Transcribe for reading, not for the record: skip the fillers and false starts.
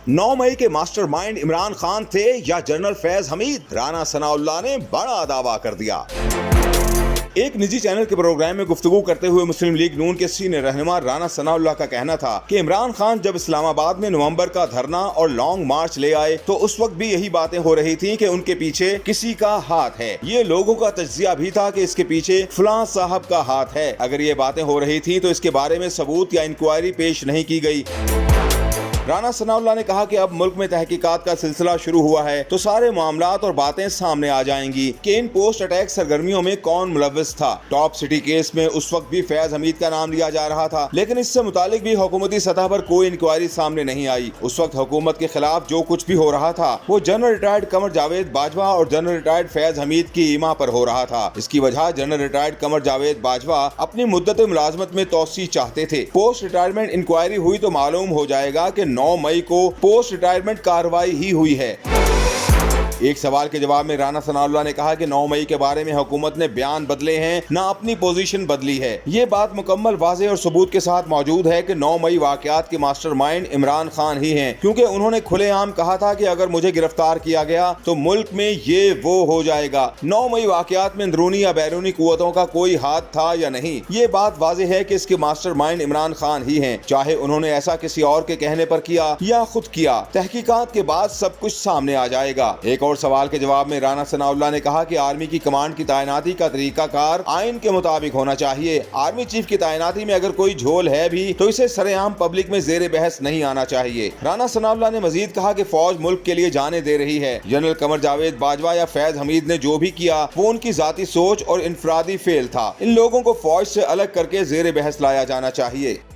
9 मई के मास्टरमाइंड इमरान खान थे या जनरल फैज हमीद? राना सनाउल्लाह ने बड़ा दावा कर दिया। एक निजी चैनल के प्रोग्राम में गुफ्तगू करते हुए मुस्लिम लीग नून के सीनियर रहनुमा राना सनाउल्लाह का कहना था कि इमरान खान जब इस्लामाबाद में नवंबर का धरना और लॉन्ग मार्च ले आए तो उस वक्त भी यही बातें हो रही थी कि उनके पीछे किसी का हाथ है। ये लोगों का तज्जिया भी था कि इसके पीछे फलां साहब का हाथ है। अगर ये बातें हो रही थी तो इसके बारे में सबूत या इंक्वायरी पेश नहीं की गई। राना सनाउल्लाह ने कहा कि अब मुल्क में तहकीकात का सिलसिला शुरू हुआ है तो सारे मामलात और बातें सामने आ जाएंगी कि इन पोस्ट अटैक सरगर्मियों में कौन मुलव्विस था। टॉप सिटी केस में उस वक्त भी फैज हमीद का नाम लिया जा रहा था, लेकिन इससे मुतालिक भी हुकूमती सतह पर कोई इंक्वायरी सामने नहीं आई। उस वक्त हुकूमत के खिलाफ जो कुछ भी हो रहा था वो जनरल रिटायर्ड कमर जावेद बाजवा और जनरल रिटायर्ड फैज हमीद की ईमा पर हो रहा था। इसकी वजह जनरल रिटायर्ड कमर जावेद बाजवा अपनी मुद्दत मुलाजमत में तोसी चाहते थे। पोस्ट रिटायरमेंट इंक्वायरी हुई तो मालूम हो जाएगा कि 9 मई को पोस्ट रिटायरमेंट कार्रवाई ही हुई है। एक सवाल के जवाब में राना सनाउल्लाह ने कहा कि 9 मई के बारे में हुकूमत ने बयान बदले हैं, ना अपनी पोजीशन बदली है। ये बात मुकम्मल वाज़ेह और सबूत के साथ मौजूद है कि 9 मई वाक़यात के मास्टरमाइंड इमरान खान ही हैं, क्योंकि उन्होंने खुलेआम कहा था कि अगर मुझे गिरफ्तार किया गया तो मुल्क में ये वो हो जाएगा। 9 मई वाक़यात में अंदरूनी या बैरूनी कुव्वतों का कोई हाथ था या नहीं, ये बात वाज़ेह है कि इसके मास्टरमाइंड इमरान खान ही हैं, चाहे उन्होंने ऐसा किसी और के कहने पर किया या खुद किया। तहकीकात के बाद सब कुछ सामने आ जाएगा। एक और सवाल के जवाब में राना सनाउल्लाह ने कहा कि आर्मी की कमांड की तैनाती का तरीकाकार आइन के मुताबिक होना चाहिए। आर्मी चीफ की तैनाती में अगर कोई झोल है भी तो इसे सरेआम पब्लिक में जेर बहस नहीं आना चाहिए। राना सनाउल्लाह ने मजीद कहा कि फौज मुल्क के लिए जाने दे रही है। जनरल कमर जावेद बाजवा या फैज हमीद ने जो भी किया वो उनकी जाती सोच और इनफरादी फेल था। इन लोगों को फौज से अलग करके जेर बहस लाया जाना चाहिए।